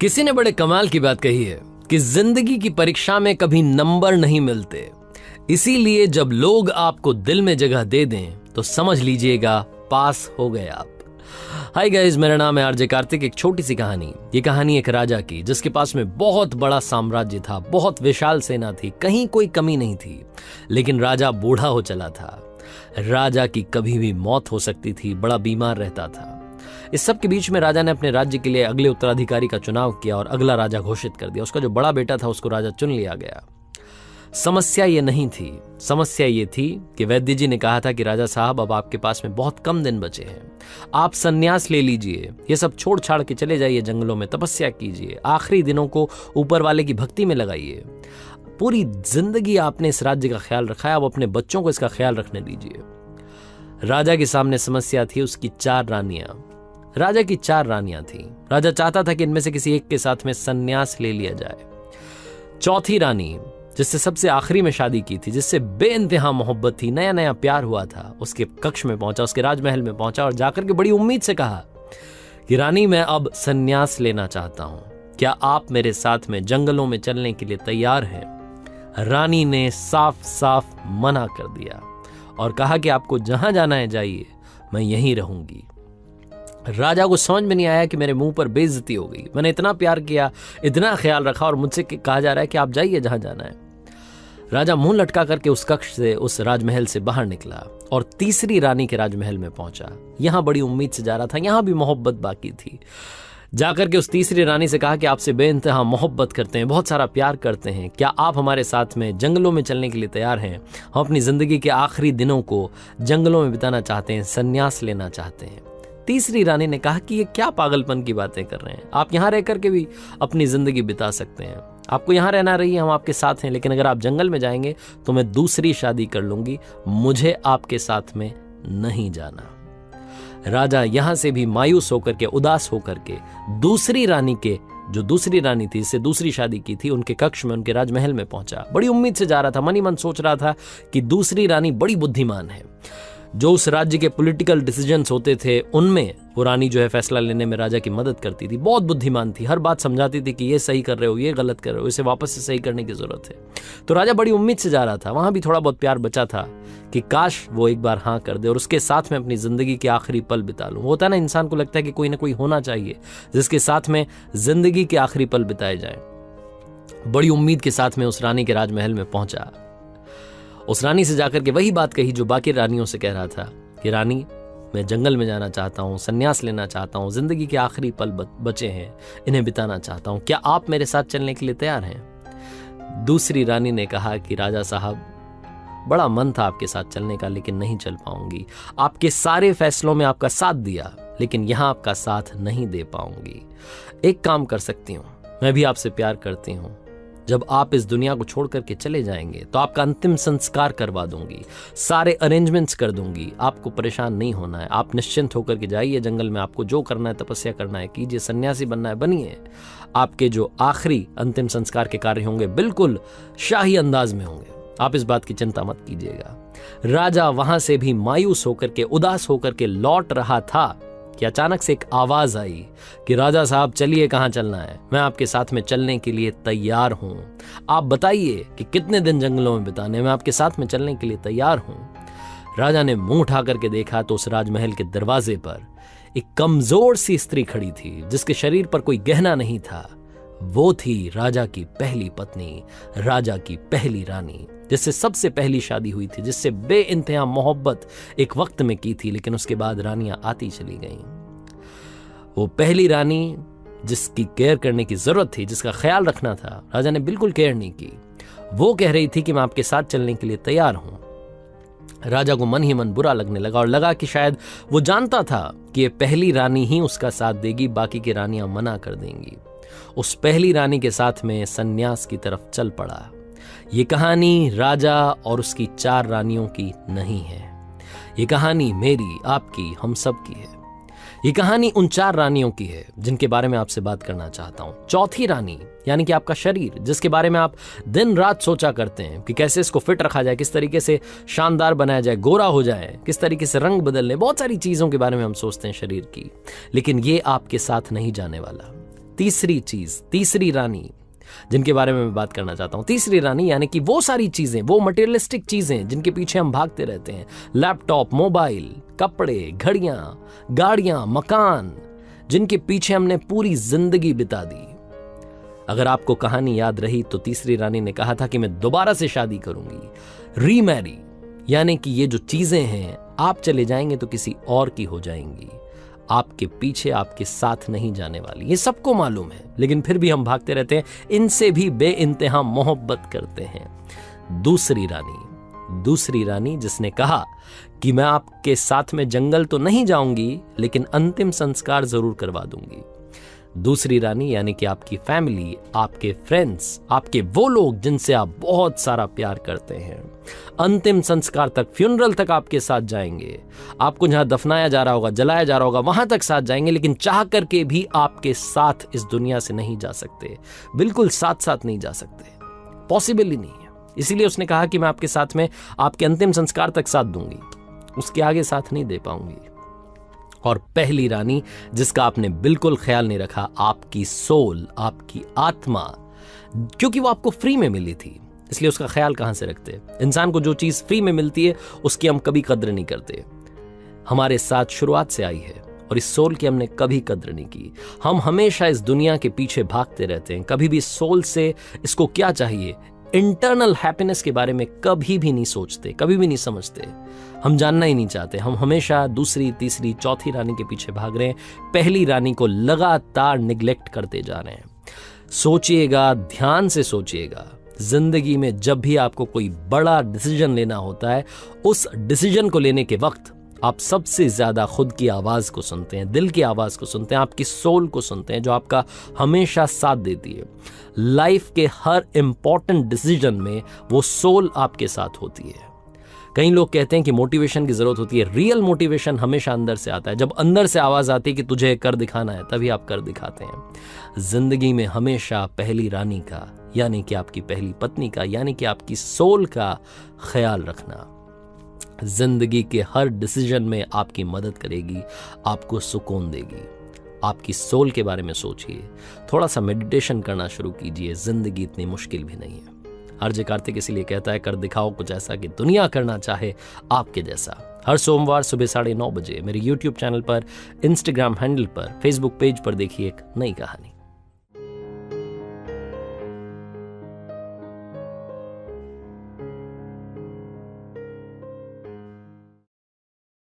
किसी ने बड़े कमाल की बात कही है कि जिंदगी की परीक्षा में कभी नंबर नहीं मिलते, इसीलिए जब लोग आपको दिल में जगह दे दें तो समझ लीजिएगा पास हो गए आप। हाय गाइस, मेरा नाम है आरजे कार्तिक। एक छोटी सी कहानी। ये कहानी एक राजा की जिसके पास में बहुत बड़ा साम्राज्य था, बहुत विशाल सेना थी, कहीं कोई कमी नहीं थी। लेकिन राजा बूढ़ा हो चला था। राजा की कभी भी मौत हो सकती थी, बड़ा बीमार रहता था। इस सब के बीच में राजा ने अपने राज्य के लिए अगले उत्तराधिकारी का चुनाव किया और अगला राजा घोषित कर दिया। उसका जो बड़ा बेटा था उसको राजा चुन लिया गया। समस्या ये नहीं थी, समस्या ये थी कि वैद्य जी ने कहा था कि राजा साहब, अब आपके पास में बहुत कम दिन बचे हैं, आप संन्यास ले लीजिए, ये सब छोड़ छाड़ के चले जाइए, जंगलों में तपस्या कीजिए, आखिरी दिनों को ऊपर वाले की भक्ति में लगाइए। पूरी जिंदगी आपने इस राज्य का ख्याल रखा है, अब अपने बच्चों को इसका ख्याल रखने दीजिए। राजा के सामने समस्या थी उसकी 4 रानियां। राजा की 4 रानियां थी। राजा चाहता था कि इनमें से किसी एक के साथ में संन्यास ले लिया जाए। चौथी रानी, जिससे सबसे आखिरी में शादी की थी, जिससे बेइंतहा मोहब्बत थी, नया नया प्यार हुआ था, उसके कक्ष में पहुंचा, उसके राजमहल में पहुंचा और जाकर के बड़ी उम्मीद से कहा कि रानी, मैं अब संन्यास लेना चाहता हूं, क्या आप मेरे साथ में जंगलों में चलने के लिए तैयार हैं? रानी ने साफ साफ मना कर दिया और कहा कि आपको जहां जाना है जाइए, मैं यहीं रहूंगी। राजा को समझ में नहीं आया कि मेरे मुंह पर बेइज्जती हो गई। मैंने इतना प्यार किया, इतना ख्याल रखा और मुझसे कहा जा रहा है कि आप जाइए जहां जाना है। राजा मुंह लटका करके उस कक्ष से, उस राजमहल से बाहर निकला और तीसरी रानी के राजमहल में पहुंचा। यहां बड़ी उम्मीद से जा रहा था, यहां भी मोहब्बत बाकी थी। जाकर के उस तीसरी रानी से कहा कि आपसे बेइंतहा मोहब्बत करते हैं, बहुत सारा प्यार करते हैं, क्या आप हमारे साथ में जंगलों में चलने के लिए तैयार हैं? हम अपनी जिंदगी के आखिरी दिनों को जंगलों में बिताना चाहते हैं, संन्यास लेना चाहते हैं। तीसरी रानी ने कहा कि ये क्या पागलपन की बातें कर रहे हैं, आप यहां रह करके भी अपनी जिंदगी बिता सकते हैं, आपको यहां रहना रही, हम आपके साथ हैं, लेकिन अगर आप जंगल में जाएंगे तो मैं दूसरी शादी कर लूंगी, मुझे आपके साथ में नहीं जाना। राजा यहां से भी मायूस होकर के, उदास होकर के, दूसरी रानी के, जो दूसरी रानी थी, इससे दूसरी शादी की थी, उनके कक्ष में, उनके राजमहल में पहुंचा। बड़ी उम्मीद से जा रहा था, मन ही मन सोच रहा था कि दूसरी रानी बड़ी बुद्धिमान है। जो उस राज्य के पॉलिटिकल डिसीजंस होते थे उनमें वो रानी जो है फैसला लेने में राजा की मदद करती थी, बहुत बुद्धिमान थी, हर बात समझाती थी कि ये सही कर रहे हो, ये गलत कर रहे हो, इसे वापस से सही करने की जरूरत है। तो राजा बड़ी उम्मीद से जा रहा था। वहां भी थोड़ा बहुत प्यार बचा था कि काश वो एक बार हाँ कर दे और उसके साथ में अपनी जिंदगी के आखिरी पल बिता लूं। होता है ना, इंसान को लगता है कि कोई ना कोई होना चाहिए जिसके साथ में जिंदगी के आखिरी पल बिताए जाए। बड़ी उम्मीद के साथ में उस रानी के राजमहल में पहुंचा। उस रानी से जाकर के वही बात कही जो बाकी रानियों से कह रहा था कि रानी, मैं जंगल में जाना चाहता हूं, संन्यास लेना चाहता हूं, जिंदगी के आखिरी पल बचे हैं, इन्हें बिताना चाहता हूं, क्या आप मेरे साथ चलने के लिए तैयार हैं? दूसरी रानी ने कहा कि राजा साहब, बड़ा मन था आपके साथ चलने का, लेकिन नहीं चल पाऊंगी। आपके सारे फैसलों में आपका साथ दिया, लेकिन यहां आपका साथ नहीं दे पाऊंगी। एक काम कर सकती हूं, मैं भी आपसे प्यार करती हूं, जब आप इस दुनिया को छोड़ करके चले जाएंगे तो आपका अंतिम संस्कार करवा दूंगी, सारे अरेंजमेंट्स कर दूंगी, आपको परेशान नहीं होना है, आप निश्चिंत होकर के जाइए जंगल में, आपको जो करना है, तपस्या करना है कीजिए, सन्यासी बनना है बनिए। आपके जो आखिरी अंतिम संस्कार के कार्य होंगे बिल्कुल शाही अंदाज में होंगे, आप इस बात की चिंता मत कीजिएगा। राजा वहां से भी मायूस होकर के, उदास होकर के लौट रहा था कि अचानक से एक आवाज आई कि राजा साहब, चलिए, कहां चलना है? मैं आपके साथ में चलने के लिए तैयार हूं, आप बताइए कि कितने दिन जंगलों में बिताने, मैं आपके साथ में चलने के लिए तैयार हूं। राजा ने मुंह उठा करके देखा तो उस राजमहल के दरवाजे पर एक कमजोर सी स्त्री खड़ी थी, जिसके शरीर पर कोई गहना नहीं था। वो थी राजा की पहली पत्नी, राजा की पहली रानी, जिससे सबसे पहली शादी हुई थी, जिससे बेइंतहा मोहब्बत एक वक्त में की थी, लेकिन उसके बाद रानियां आती चली गईं। वो पहली रानी जिसकी केयर करने की जरूरत थी, जिसका ख्याल रखना था, राजा ने बिल्कुल केयर नहीं की। वो कह रही थी कि मैं आपके साथ चलने के लिए तैयार हूं। राजा को मन ही मन बुरा लगने लगा और लगा कि शायद वो जानता था कि ये पहली रानी ही उसका साथ देगी, बाकी की रानियां मना कर देंगी। उस पहली रानी के साथ में सन्यास की तरफ चल पड़ा। ये कहानी राजा और उसकी 4 रानियों की नहीं है, ये कहानी मेरी, आपकी, हम सब की है। ये कहानी उन 4 रानियों की है जिनके बारे में आपसे बात करना चाहता हूं। चौथी रानी यानी कि आपका शरीर, जिसके बारे में आप दिन रात सोचा करते हैं कि कैसे इसको फिट रखा जाए, किस तरीके से शानदार बनाया जाए, गोरा हो जाए, किस तरीके से रंग बदल ले, बहुत सारी चीजों के बारे में हम सोचते हैं शरीर की, लेकिन ये आपके साथ नहीं जाने वाला। तीसरी चीज, तीसरी रानी जिनके बारे में मैं बात करना चाहता हूं, तीसरी रानी यानी कि वो सारी चीजें, वो मटेरियलिस्टिक चीजें जिनके पीछे हम भागते रहते हैं, लैपटॉप, मोबाइल, कपड़े, घड़ियां, गाड़ियां, मकान, जिनके पीछे हमने पूरी जिंदगी बिता दी। अगर आपको कहानी याद रही तो तीसरी रानी ने कहा था कि मैं दोबारा से शादी करूंगी, रीमैरी, यानी कि ये जो चीजें हैं आप चले जाएंगे तो किसी और की हो जाएंगी, आपके पीछे, आपके साथ नहीं जाने वाली। ये सबको मालूम है, लेकिन फिर भी हम भागते रहते हैं, इनसे भी बेइंतहा मोहब्बत करते हैं। दूसरी रानी जिसने कहा कि मैं आपके साथ में जंगल तो नहीं जाऊंगी लेकिन अंतिम संस्कार जरूर करवा दूंगी। दूसरी रानी यानी कि आपकी फैमिली, आपके फ्रेंड्स, आपके वो लोग जिनसे आप बहुत सारा प्यार करते हैं, अंतिम संस्कार तक, फ्यूनरल तक आपके साथ जाएंगे, आपको जहां दफनाया जा रहा होगा, जलाया जा रहा होगा, वहां तक साथ जाएंगे, लेकिन चाह करके भी आपके साथ इस दुनिया से नहीं जा सकते, बिल्कुल साथ साथ नहीं जा सकते, पॉसिबल ही नहीं है। इसीलिए उसने कहा कि मैं आपके साथ में आपके अंतिम संस्कार तक साथ दूंगी, उसके आगे साथ नहीं दे पाऊंगी। और पहली रानी जिसका आपने बिल्कुल ख्याल नहीं रखा, आपकी सोल, आपकी आत्मा, क्योंकि वो आपको फ्री में मिली थी, इसलिए उसका ख्याल कहां से रखते। इंसान को जो चीज फ्री में मिलती है उसकी हम कभी कद्र नहीं करते। हमारे साथ शुरुआत से आई है और इस सोल की हमने कभी कद्र नहीं की। हम हमेशा इस दुनिया के पीछे भागते रहते हैं, कभी भी सोल से इसको क्या चाहिए, इंटरनल हैप्पीनेस के बारे में कभी भी नहीं सोचते, कभी भी नहीं समझते, हम जानना ही नहीं चाहते। हम हमेशा दूसरी, तीसरी, चौथी रानी के पीछे भाग रहे हैं, पहली रानी को लगातार निग्लेक्ट करते जा रहे हैं। सोचिएगा, ध्यान से सोचिएगा, जिंदगी में जब भी आपको कोई बड़ा डिसीजन लेना होता है, उस डिसीजन को लेने के वक्त आप सबसे ज्यादा खुद की आवाज को सुनते हैं, दिल की आवाज को सुनते हैं, आपकी सोल को सुनते हैं, जो आपका हमेशा साथ देती है। लाइफ के हर इंपॉर्टेंट डिसीजन में वो सोल आपके साथ होती है। कई लोग कहते हैं कि मोटिवेशन की जरूरत होती है, रियल मोटिवेशन हमेशा अंदर से आता है। जब अंदर से आवाज आती है कि तुझे कर दिखाना है, तभी आप कर दिखाते हैं। जिंदगी में हमेशा पहली रानी का, यानी कि आपकी पहली पत्नी का, यानी कि आपकी सोल का ख्याल रखना जिंदगी के हर डिसीजन में आपकी मदद करेगी, आपको सुकून देगी। आपकी सोल के बारे में सोचिए, थोड़ा सा मेडिटेशन करना शुरू कीजिए, जिंदगी इतनी मुश्किल भी नहीं है। आरजे कार्तिक इसीलिए कहता है, कर दिखाओ कुछ ऐसा कि दुनिया करना चाहे आपके जैसा। हर सोमवार सुबह 9:30 बजे मेरे YouTube चैनल पर, इंस्टाग्राम हैंडल पर, फेसबुक पेज पर देखिए एक नई कहानी।